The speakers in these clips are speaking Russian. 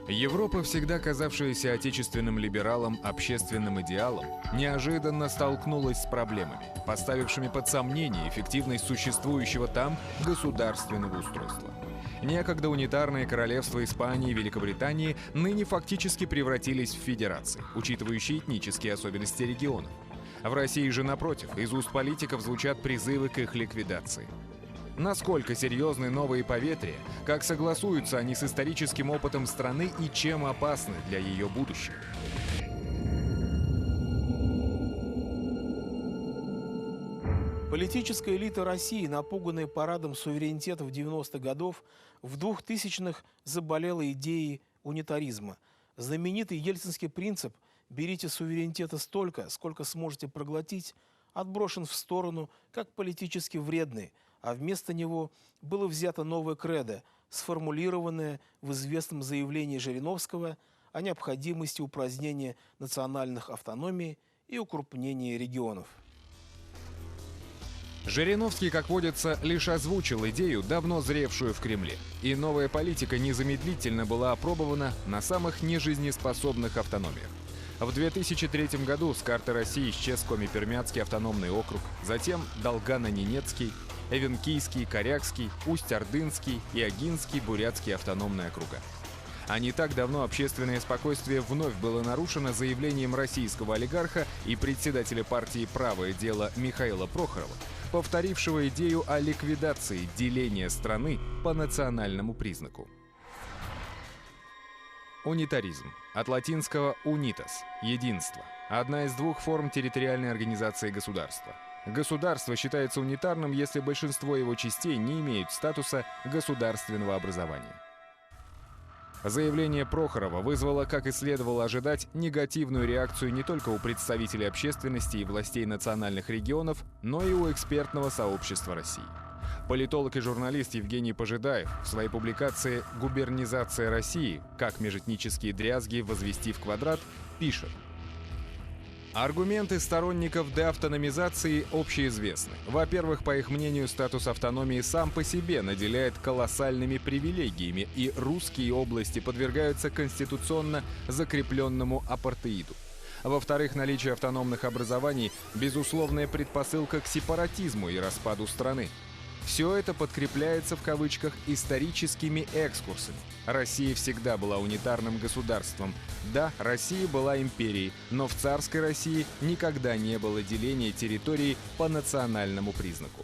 Европа, всегда казавшаяся отечественным либералом общественным идеалом, неожиданно столкнулась с проблемами, поставившими под сомнение эффективность существующего там государственного устройства. Некогда унитарные королевства Испании и Великобритании ныне фактически превратились в федерации, учитывающие этнические особенности регионов. В России же, напротив, из уст политиков звучат призывы к их ликвидации. Насколько серьезны новые поветрия, как согласуются они с историческим опытом страны и чем опасны для ее будущего? Политическая элита России, напуганная парадом суверенитета в 90-х годов, в 2000-х заболела идеей унитаризма. Знаменитый ельцинский принцип «берите суверенитета столько, сколько сможете проглотить» отброшен в сторону как политически вредный, а вместо него было взято новое кредо, сформулированное в известном заявлении Жириновского о необходимости упразднения национальных автономий и укрупнения регионов. Жириновский, как водится, лишь озвучил идею, давно зревшую в Кремле. И новая политика незамедлительно была опробована на самых нежизнеспособных автономиях. В 2003 году с карты России исчез Коми-Пермяцкий автономный округ, затем Долгано-Ненецкий, Эвенкийский, Корякский, Усть-Ордынский и Агинский бурятские автономные округа. А не так давно общественное спокойствие вновь было нарушено заявлением российского олигарха и председателя партии «Правое дело» Михаила Прохорова, повторившего идею о ликвидации деления страны по национальному признаку. Унитаризм. От латинского «unitas» – «единство». Одна из двух форм территориальной организации государства. Государство считается унитарным, если большинство его частей не имеют статуса государственного образования. Заявление Прохорова вызвало, как и следовало ожидать, негативную реакцию не только у представителей общественности и властей национальных регионов, но и у экспертного сообщества России. Политолог и журналист Евгений Пожидаев в своей публикации «Губернизация России. Как межэтнические дрязги возвести в квадрат» пишет: аргументы сторонников деавтономизации общеизвестны. Во-первых, по их мнению, статус автономии сам по себе наделяет колоссальными привилегиями, и русские области подвергаются конституционно закрепленному апартеиду. Во-вторых, наличие автономных образований – безусловная предпосылка к сепаратизму и распаду страны. Все это подкрепляется в кавычках «историческими экскурсами». Россия всегда была унитарным государством. Да, Россия была империей, но в царской России никогда не было деления территории по национальному признаку.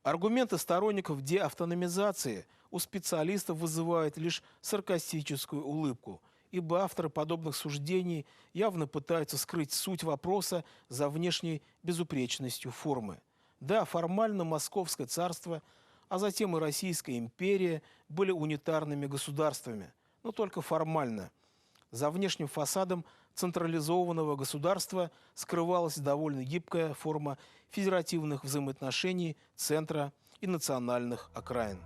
Аргументы сторонников деавтономизации у специалистов вызывают лишь саркастическую улыбку, ибо авторы подобных суждений явно пытаются скрыть суть вопроса за внешней безупречностью формы. Да, формально Московское царство, а затем и Российская империя были унитарными государствами, но только формально. За внешним фасадом централизованного государства скрывалась довольно гибкая форма федеративных взаимоотношений центра и национальных окраин.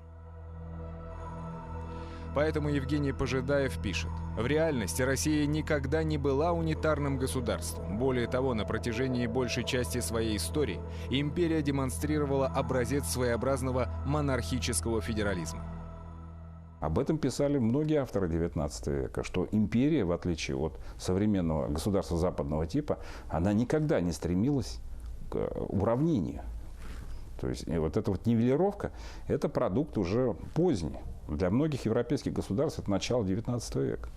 Поэтому Евгений Пожидаев пишет: в реальности Россия никогда не была унитарным государством. Более того, на протяжении большей части своей истории империя демонстрировала образец своеобразного монархического федерализма. Об этом писали многие авторы XIX века, что империя, в отличие от современного государства западного типа, она никогда не стремилась к уравнению. То есть вот эта вот нивелировка – это продукт уже поздний. Для многих европейских государств это начало XIX века.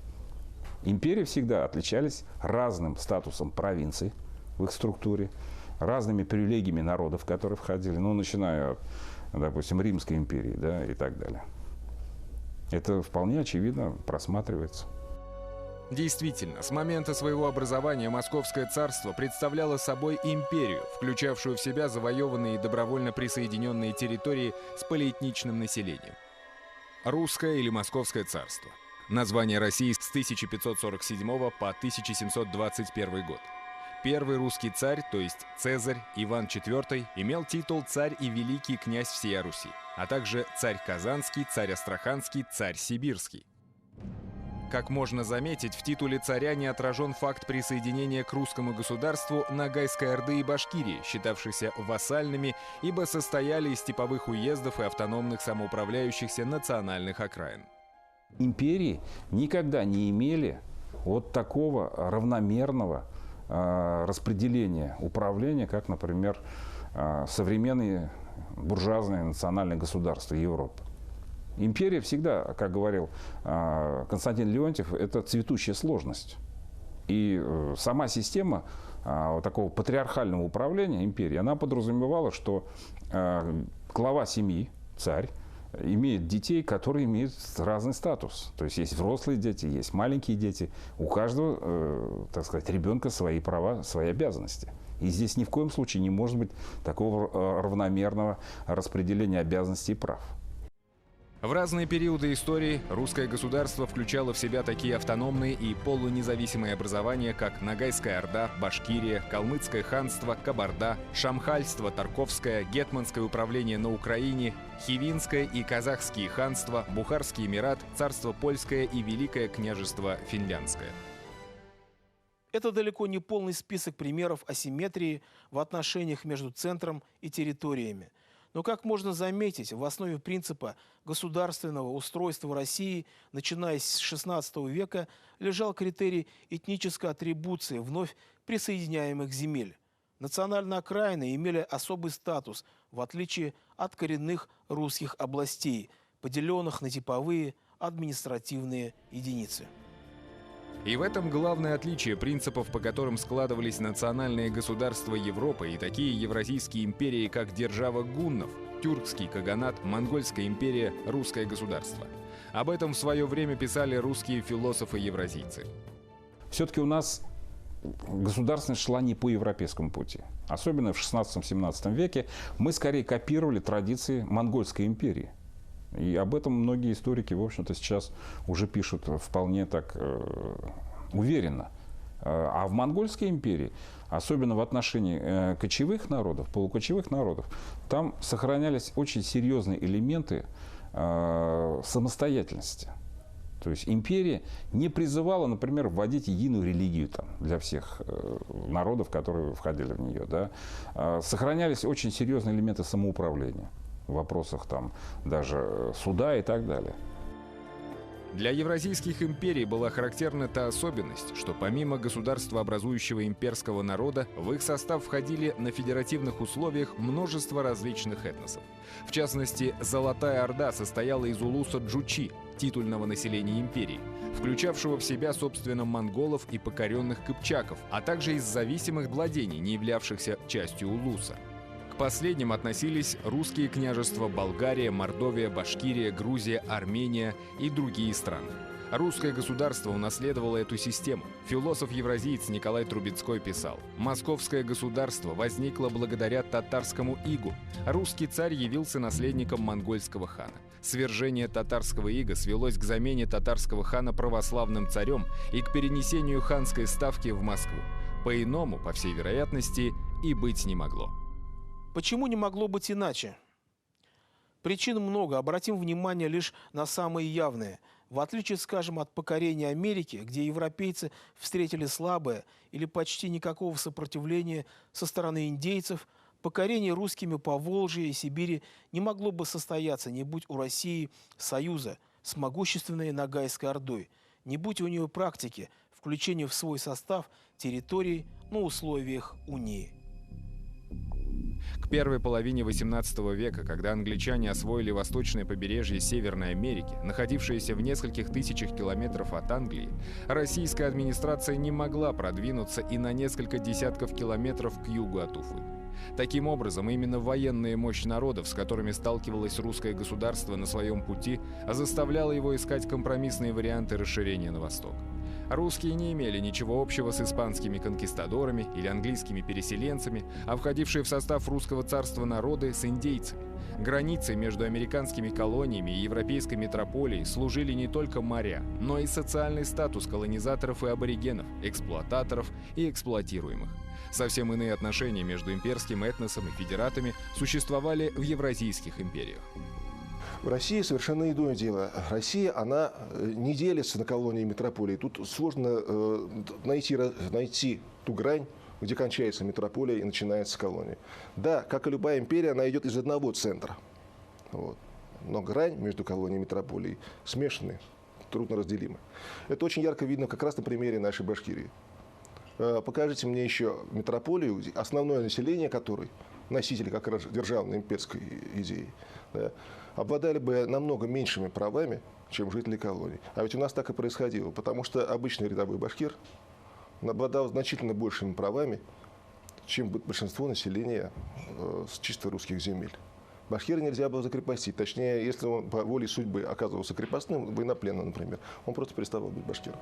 Империи всегда отличались разным статусом провинций в их структуре, разными привилегиями народов, которые входили, ну, начиная от, допустим, Римской империи, да, и так далее. Это вполне очевидно просматривается. Действительно, с момента своего образования Московское царство представляло собой империю, включавшую в себя завоеванные и добровольно присоединенные территории с полиэтничным населением. Русское или Московское царство. Название России с 1547 по 1721 год. Первый русский царь, то есть Цезарь Иван IV, имел титул «Царь и великий князь всея Руси», а также царь Казанский, царь Астраханский, царь Сибирский. Как можно заметить, в титуле царя не отражен факт присоединения к русскому государству Ногайской Орды и Башкирии, считавшихся вассальными, ибо состояли из степовых уездов и автономных самоуправляющихся национальных окраин. Империи никогда не имели вот такого равномерного распределения управления, как, например, современные буржуазные национальные государства Европы. Империя всегда, как говорил Константин Леонтьев, это цветущая сложность. И сама система вот такого патриархального управления империи, она подразумевала, что глава семьи, царь, имеет детей, которые имеют разный статус. То есть есть взрослые дети, есть маленькие дети. У каждого, так сказать, ребенка свои права, свои обязанности. И здесь ни в коем случае не может быть такого равномерного распределения обязанностей и прав. В разные периоды истории русское государство включало в себя такие автономные и полунезависимые образования, как Ногайская Орда, Башкирия, Калмыцкое ханство, Кабарда, Шамхальство, Тарковское, Гетманское управление на Украине, Хивинское и Казахские ханства, Бухарский Эмират, Царство Польское и Великое княжество Финляндское. Это далеко не полный список примеров асимметрии в отношениях между центром и территориями. Но, как можно заметить, в основе принципа государственного устройства России, начиная с XVI века, лежал критерий этнической атрибуции вновь присоединяемых земель. Национальные окраины имели особый статус, в отличие от коренных русских областей, поделенных на типовые административные единицы. И в этом главное отличие принципов, по которым складывались национальные государства Европы и такие евразийские империи, как держава гуннов, тюркский каганат, монгольская империя, русское государство. Об этом в свое время писали русские философы-евразийцы. Все-таки у нас государственность шла не по европейскому пути. Особенно в XVI-XVII веке мы скорее копировали традиции монгольской империи. И об этом многие историки, в общем-то, сейчас уже пишут вполне так уверенно. А в Монгольской империи, особенно в отношении кочевых народов, полукочевых народов, там сохранялись очень серьезные элементы самостоятельности. То есть империя не призывала, например, вводить единую религию там, для всех народов, которые входили в нее. Да. Сохранялись очень серьезные элементы самоуправления в вопросах там, даже суда и так далее. Для евразийских империй была характерна та особенность, что помимо государствообразующего имперского народа, в их состав входили на федеративных условиях множество различных этносов. В частности, Золотая Орда состояла из улуса Джучи, титульного населения империи, включавшего в себя, собственно, монголов и покоренных кыпчаков, а также из зависимых владений, не являвшихся частью улуса. К последним относились русские княжества Болгария, Мордовия, Башкирия, Грузия, Армения и другие страны. Русское государство унаследовало эту систему. Философ-евразиец Николай Трубецкой писал: «Московское государство возникло благодаря татарскому игу. Русский царь явился наследником монгольского хана. Свержение татарского ига свелось к замене татарского хана православным царем и к перенесению ханской ставки в Москву. По-иному, по всей вероятности, и быть не могло». Почему не могло быть иначе? Причин много, обратим внимание лишь на самые явные. В отличие, скажем, от покорения Америки, где европейцы встретили слабое или почти никакого сопротивления со стороны индейцев, покорение русскими Поволжья и Сибири не могло бы состояться, не будь у России союза с могущественной Ногайской Ордой, не будь у нее практики включения в свой состав территорий на условиях унии. К первой половине XVIII века, когда англичане освоили восточное побережье Северной Америки, находившееся в нескольких тысячах километров от Англии, российская администрация не могла продвинуться и на несколько десятков километров к югу от Уфы. Таким образом, именно военная мощь народов, с которыми сталкивалось русское государство на своем пути, заставляла его искать компромиссные варианты расширения на восток. Русские не имели ничего общего с испанскими конкистадорами или английскими переселенцами, а входившие в состав русского царства народы с индейцами. Границей между американскими колониями и европейской метрополией служили не только моря, но и социальный статус колонизаторов и аборигенов, эксплуататоров и эксплуатируемых. Совсем иные отношения между имперским этносом и федератами существовали в евразийских империях. В России совершенно иное дело. Россия, она не делится на колонии и метрополии. Тут сложно найти ту грань, где кончается метрополия и начинается колония. Да, как и любая империя, она идет из одного центра. Вот. Но грань между колонией и метрополией смешаны. трудноразделимы. Это очень ярко видно как раз на примере нашей Башкирии. Покажите мне еще метрополию, где основное население которой, носители как раз державной имперской идеи, да, обладали бы намного меньшими правами, чем жители колоний. А ведь у нас так и происходило, потому что обычный рядовой башкир обладал значительно большими правами, чем большинство населения с чисто русских земель. Башкира нельзя было закрепостить. Точнее, если он по воле судьбы оказывался крепостным, военнопленным, например, он просто переставал быть башкиром.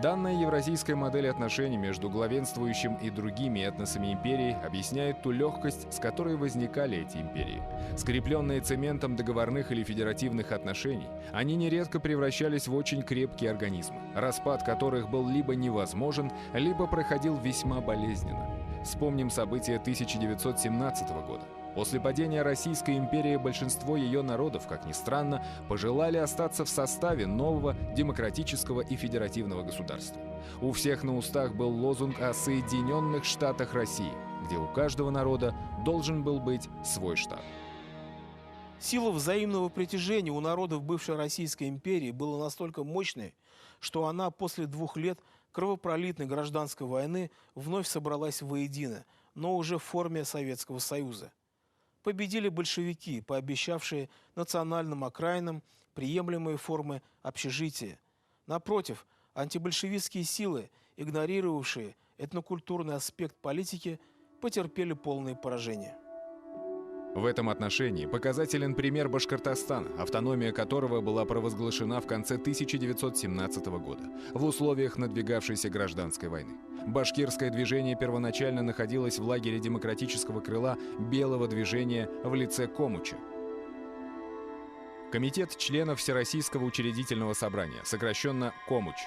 Данная евразийская модель отношений между главенствующим и другими этносами империи объясняет ту легкость, с которой возникали эти империи. Скрепленные цементом договорных или федеративных отношений, они нередко превращались в очень крепкие организмы, распад которых был либо невозможен, либо проходил весьма болезненно. Вспомним события 1917 года. После падения Российской империи большинство ее народов, как ни странно, пожелали остаться в составе нового демократического и федеративного государства. У всех на устах был лозунг о Соединенных Штатах России, где у каждого народа должен был быть свой штат. Сила взаимного притяжения у народов бывшей Российской империи была настолько мощной, что она после 2 лет кровопролитной гражданской войны вновь собралась воедино, но уже в форме Советского Союза. Победили большевики, пообещавшие национальным окраинам приемлемые формы общежития. Напротив, антибольшевистские силы, игнорировавшие этнокультурный аспект политики, потерпели полное поражение. В этом отношении показателен пример Башкортостана, автономия которого была провозглашена в конце 1917 года, в условиях надвигавшейся гражданской войны. Башкирское движение первоначально находилось в лагере демократического крыла Белого движения в лице Комуча. Комитет членов Всероссийского учредительного собрания, сокращенно Комуч.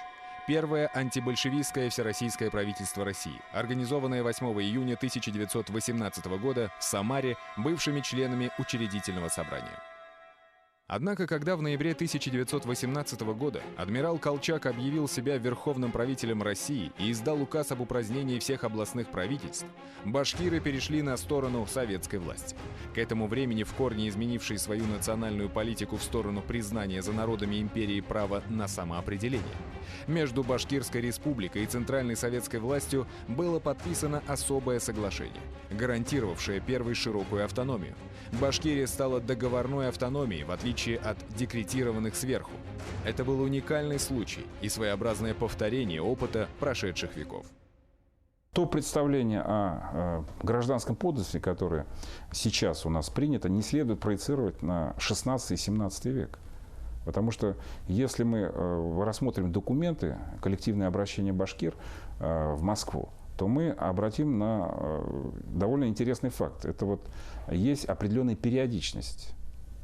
Первое антибольшевистское всероссийское правительство России, организованное 8 июня 1918 года в Самаре бывшими членами учредительного собрания. Однако, когда в ноябре 1918 года адмирал Колчак объявил себя верховным правителем России и издал указ об упразднении всех областных правительств, башкиры перешли на сторону советской власти. К этому времени, в корне изменившие свою национальную политику в сторону признания за народами империи права на самоопределение, между Башкирской республикой и Центральной советской властью было подписано особое соглашение, гарантировавшее первой широкую автономию. Башкирия стала договорной автономией, в отличие от декретированных сверху. Это был уникальный случай и своеобразное повторение опыта прошедших веков. То представление о гражданском подданстве, которое сейчас у нас принято, не следует проецировать на 16 и 17 век. Потому что если мы рассмотрим документы, коллективное обращение башкир в Москву, то мы обратим на довольно интересный факт. Это вот есть определенная периодичность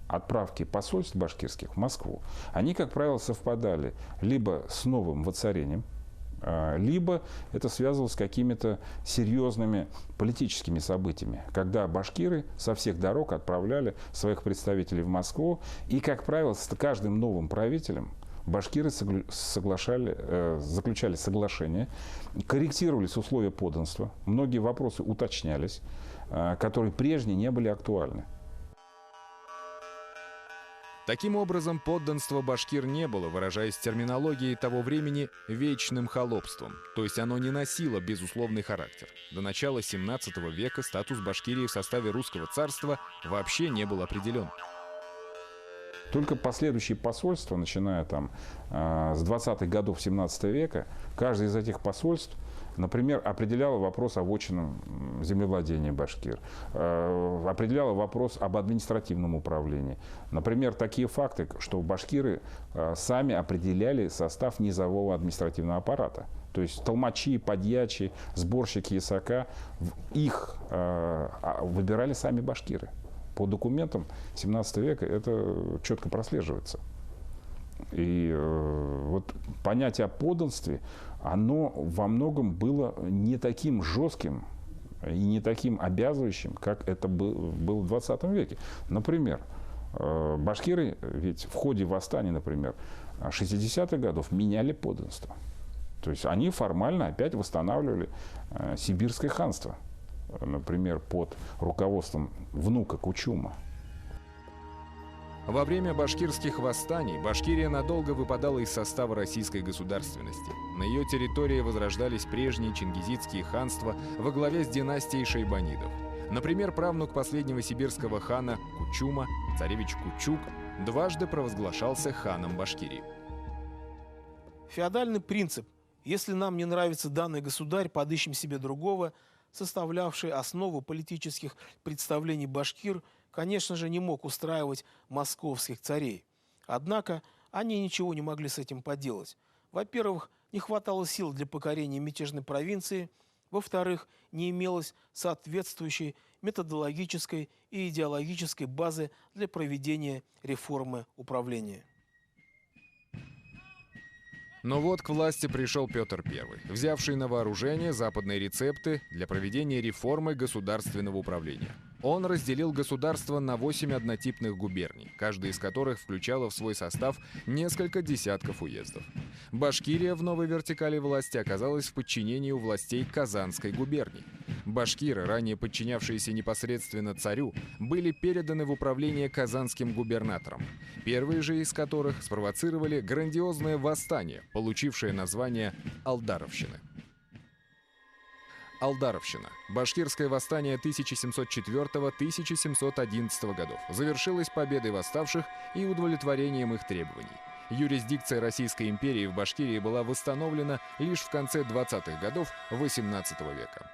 отправки посольств башкирских в Москву. Они, как правило, совпадали либо с новым воцарением, либо это связывалось с какими-то серьезными политическими событиями, когда башкиры со всех дорог отправляли своих представителей в Москву, и, как правило, с каждым новым правителем башкиры заключали соглашения, корректировались условия подданства, многие вопросы уточнялись, которые прежде не были актуальны. Таким образом, подданство башкир не было, выражаясь терминологией того времени, вечным холопством, то есть оно не носило безусловный характер. До начала 17 века статус Башкирии в составе русского царства вообще не был определен. Только последующие посольства, начиная там с 20-х годов 17 века, каждое из этих посольств, например, определяло вопрос о вотчинном землевладении башкир, определяло вопрос об административном управлении. Например, такие факты, что башкиры сами определяли состав низового административного аппарата. То есть толмачи, подьячи, сборщики ясака, их выбирали сами башкиры. По документам 17 века это четко прослеживается. И вот понятие о подданстве, оно во многом было не таким жестким и не таким обязывающим, как это было в 20 веке. Например, башкиры ведь в ходе восстания, например, 60-х годов меняли подданство. То есть они формально опять восстанавливали сибирское ханство, например, под руководством внука Кучума. Во время башкирских восстаний Башкирия надолго выпадала из состава российской государственности. На ее территории возрождались прежние чингизидские ханства во главе с династией шайбанидов. Например, правнук последнего сибирского хана Кучума, царевич Кучук, дважды провозглашался ханом Башкирии. Феодальный принцип «если нам не нравится данный государь, подыщем себе другого», составлявший основу политических представлений башкир, конечно же, не мог устраивать московских царей. Однако они ничего не могли с этим поделать. Во-первых, не хватало сил для покорения мятежной провинции. Во-вторых, не имелось соответствующей методологической и идеологической базы для проведения реформы управления. Но вот к власти пришел Петр I, взявший на вооружение западные рецепты для проведения реформы государственного управления. Он разделил государство на 8 однотипных губерний, каждая из которых включала в свой состав несколько десятков уездов. Башкирия в новой вертикали власти оказалась в подчинении у властей Казанской губернии. Башкиры, ранее подчинявшиеся непосредственно царю, были переданы в управление казанским губернаторам, первые же из которых спровоцировали грандиозное восстание, получившее название Алдаровщины. Алдаровщина. Башкирское восстание 1704-1711 годов завершилось победой восставших и удовлетворением их требований. Юрисдикция Российской империи в Башкирии была восстановлена лишь в конце 20-х годов XVIII века.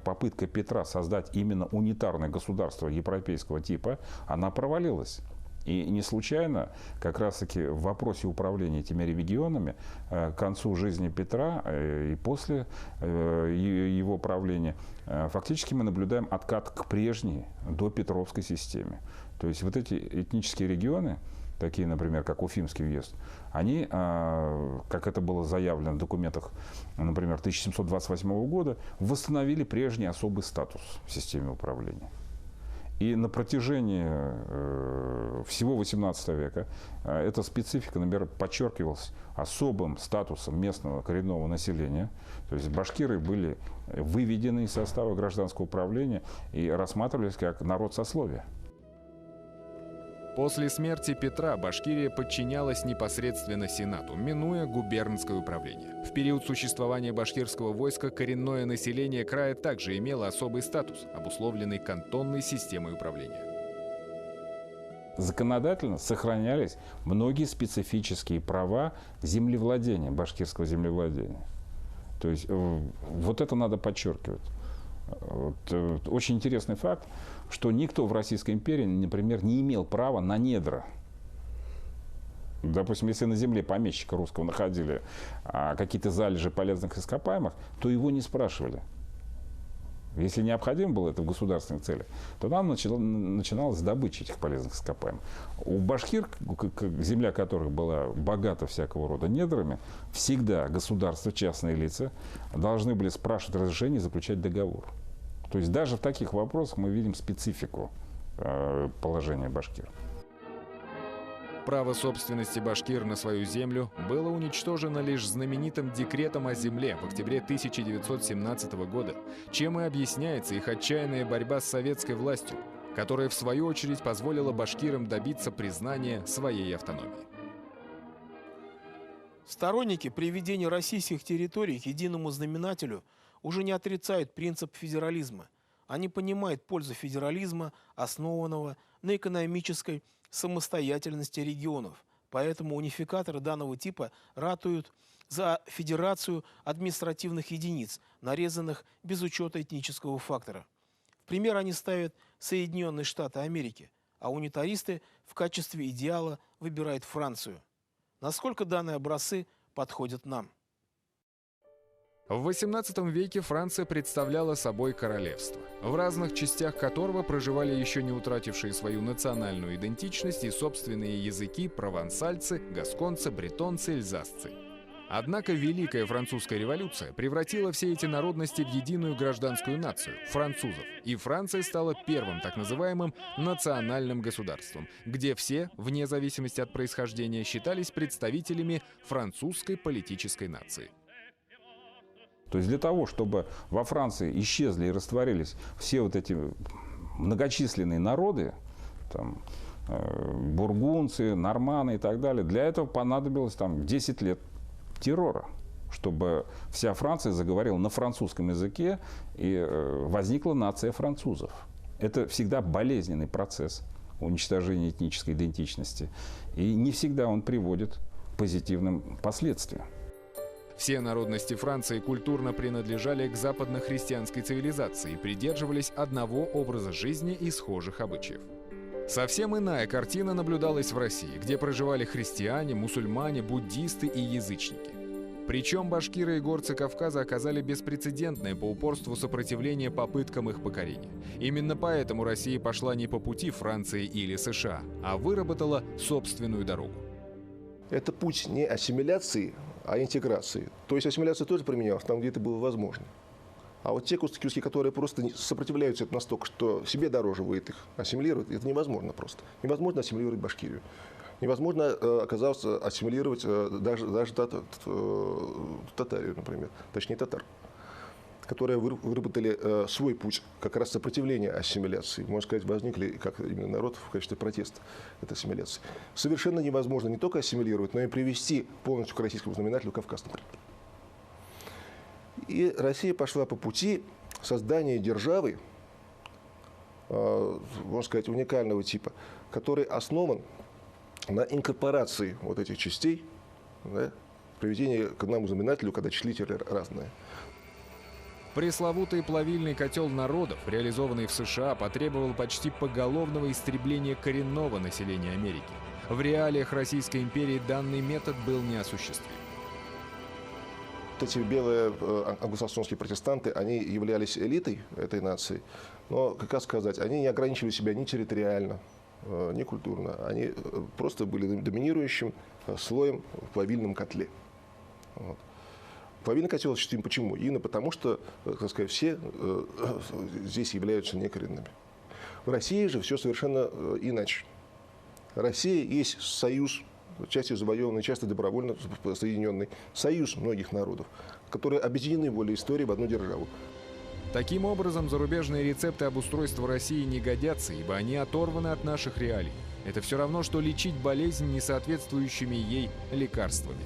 Попытка Петра создать именно унитарное государство европейского типа, она провалилась. И не случайно, как раз-таки в вопросе управления этими регионами к концу жизни Петра и после его правления фактически мы наблюдаем откат к прежней допетровской системе. То есть вот эти этнические регионы, такие, например, как Уфимский уезд, они, как это было заявлено в документах, например, 1728 года, восстановили прежний особый статус в системе управления. И на протяжении всего XVIII века эта специфика, например, подчеркивалась особым статусом местного коренного населения. То есть башкиры были выведены из состава гражданского управления и рассматривались как народ сословия. После смерти Петра Башкирия подчинялась непосредственно Сенату, минуя губернское управление. В период существования башкирского войска коренное население края также имело особый статус, обусловленный кантонной системой управления. Законодательно сохранялись многие специфические права землевладения, башкирского землевладения. То есть вот это надо подчеркивать. Очень интересный факт, что никто в Российской империи, например, не имел права на недра. Допустим, если на земле помещика русского находили какие-то залежи полезных ископаемых, то его не спрашивали. Если необходимо было это в государственных целях, то там начиналась добыча этих полезных ископаемых. У башкир, земля которых была богата всякого рода недрами, всегда государство, частные лица должны были спрашивать разрешение и заключать договор. То есть даже в таких вопросах мы видим специфику положения башкир. Право собственности башкир на свою землю было уничтожено лишь знаменитым декретом о земле в октябре 1917 года, чем и объясняется их отчаянная борьба с советской властью, которая в свою очередь позволила башкирам добиться признания своей автономии. Сторонники приведения российских территорий к единому знаменателю уже не отрицают принцип федерализма. Они понимают пользу федерализма, основанного на экономической самостоятельности регионов. Поэтому унификаторы данного типа ратуют за федерацию административных единиц, нарезанных без учета этнического фактора. В пример они ставят Соединенные Штаты Америки, а унитаристы в качестве идеала выбирают Францию. Насколько данные образцы подходят нам? В XVIII веке Франция представляла собой королевство, в разных частях которого проживали еще не утратившие свою национальную идентичность и собственные языки провансальцы, гасконцы, бретонцы, эльзасцы. Однако Великая Французская революция превратила все эти народности в единую гражданскую нацию – французов, и Франция стала первым так называемым национальным государством, где все, вне зависимости от происхождения, считались представителями французской политической нации. То есть для того, чтобы во Франции исчезли и растворились все вот эти многочисленные народы, там, бургунцы, норманы и так далее. Для этого понадобилось там 10 лет террора, чтобы вся Франция заговорила на французском языке и возникла нация французов. Это всегда болезненный процесс уничтожения этнической идентичности. И не всегда он приводит к позитивным последствиям. Все народности Франции культурно принадлежали к западно-христианской цивилизации и придерживались одного образа жизни и схожих обычаев. Совсем иная картина наблюдалась в России, где проживали христиане, мусульмане, буддисты и язычники. Причем башкиры и горцы Кавказа оказали беспрецедентное по упорству сопротивление попыткам их покорения. Именно поэтому Россия пошла не по пути Франции или США, а выработала собственную дорогу. Это путь не ассимиляции, а интеграции. То есть ассимиляция тоже применялась там, где это было возможно. А вот те куски, которые просто сопротивляются этому настолько, что себе дороже будет их ассимилировать, это невозможно просто. Невозможно ассимилировать Башкирию. Невозможно оказалось ассимилировать даже татарию, например, точнее татар, которые выработали свой путь как раз сопротивления ассимиляции. Можно сказать, возникли как именно народ в качестве протеста этой ассимиляции. Совершенно невозможно не только ассимилировать, но и привести полностью к российскому знаменателю Кавказ, например. И Россия пошла по пути создания державы, можно сказать, уникального типа, который основан на инкорпорации вот этих частей, да, приведении к одному знаменателю, когда числители разные. Пресловутый плавильный котел народов, реализованный в США, потребовал почти поголовного истребления коренного населения Америки. В реалиях Российской империи данный метод был неосуществим. Эти белые англосаксонские протестанты, они являлись элитой этой нации, но, как сказать, они не ограничивали себя ни территориально, ни культурно. Они просто были доминирующим слоем в плавильном котле. Вот. Плавильный котел осуществим почему? Именно потому, что, так сказать, все здесь являются некоренными. В России же все совершенно иначе. Россия есть союз, частью завоеванный, часто добровольно соединенный, союз многих народов, которые объединены волей истории в одну державу. Таким образом, зарубежные рецепты обустройства России не годятся, ибо они оторваны от наших реалий. Это все равно, что лечить болезнь несоответствующими ей лекарствами.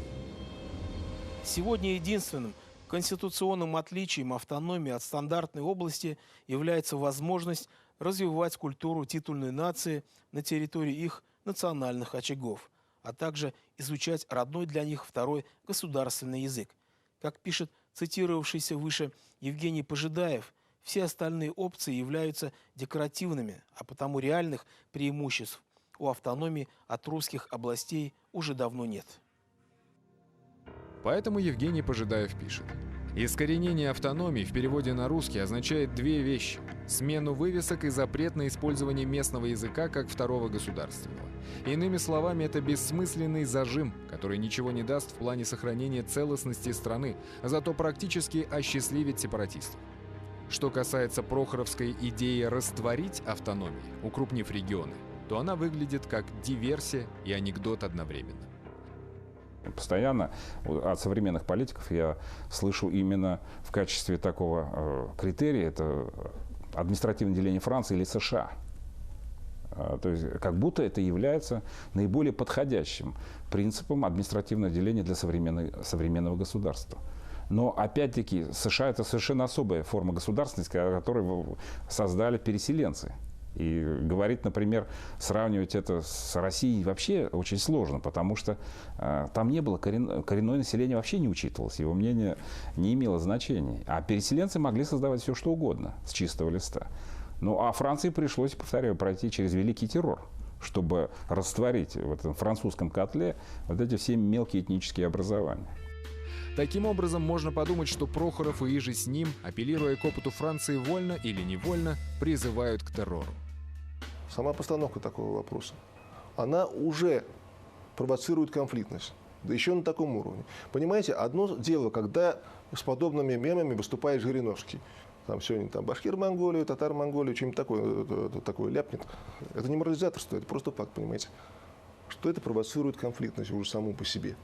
Сегодня единственным конституционным отличием автономии от стандартной области является возможность развивать культуру титульной нации на территории их национальных очагов, а также изучать родной для них второй государственный язык. Как пишет цитировавшийся выше Евгений Пожидаев, все остальные опции являются декоративными, а потому реальных преимуществ у автономии от русских областей уже давно нет. Поэтому Евгений Пожидаев пишет: «Искоренение автономии в переводе на русский означает две вещи – смену вывесок и запрет на использование местного языка как второго государственного. Иными словами, это бессмысленный зажим, который ничего не даст в плане сохранения целостности страны, зато практически осчастливит сепаратистов. Что касается прохоровской идеи растворить автономию, укрупнив регионы, то она выглядит как диверсия и анекдот одновременно». Постоянно от современных политиков я слышу именно в качестве такого критерия это административное деление Франции или США. То есть как будто это является наиболее подходящим принципом административного деления для современного государства. Но опять-таки США это совершенно особая форма государственности, которую создали переселенцы. И говорить, например, сравнивать это с Россией вообще очень сложно, потому что там не было коренное население, вообще не учитывалось, его мнение не имело значения. А переселенцы могли создавать все, что угодно с чистого листа. Ну, а Франции пришлось, повторяю, пройти через великий террор, чтобы растворить в этом французском котле вот эти все мелкие этнические образования. Таким образом, можно подумать, что Прохоров и иже с ним, апеллируя к опыту Франции вольно или невольно, призывают к террору. Сама постановка такого вопроса, она уже провоцирует конфликтность, да еще на таком уровне. Понимаете, одно дело, когда с подобными мемами выступает Жириновский. Там сегодня там башкир Монголию, татар Монголию, что-нибудь такое ляпнет. Это не морализаторство, это просто факт, понимаете. Что это провоцирует конфликтность уже саму по себе.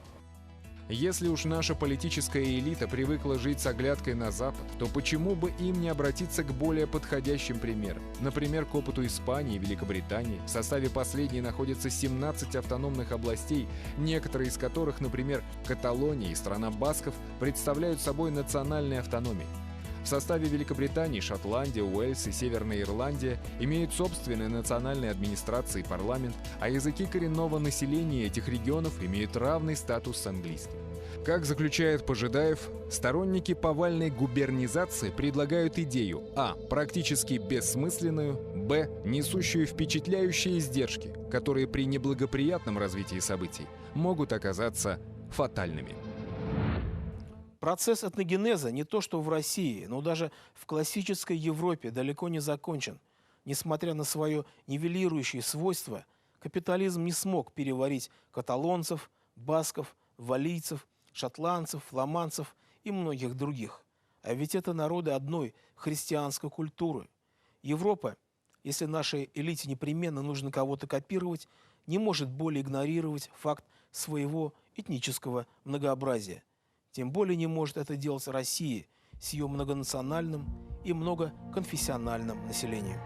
Если уж наша политическая элита привыкла жить с оглядкой на Запад, то почему бы им не обратиться к более подходящим примерам? Например, к опыту Испании и Великобритании. В составе последней находятся 17 автономных областей, некоторые из которых, например, Каталония и страна Басков, представляют собой национальные автономии. В составе Великобритании Шотландия, Уэльс и Северная Ирландия имеют собственные национальные администрации и парламент, а языки коренного населения этих регионов имеют равный статус с английским. Как заключает Пожидаев, сторонники повальной губернизации предлагают идею а. практически бессмысленную, б. несущую впечатляющие издержки, которые при неблагоприятном развитии событий могут оказаться фатальными. Процесс этногенеза не то что в России, но даже в классической Европе далеко не закончен. Несмотря на свое нивелирующее свойство, капитализм не смог переварить каталонцев, басков, валлийцев, шотландцев, фламандцев и многих других. А ведь это народы одной христианской культуры. Европа, если нашей элите непременно нужно кого-то копировать, не может более игнорировать факт своего этнического многообразия. Тем более не может это делать Россия с ее многонациональным и многоконфессиональным населением.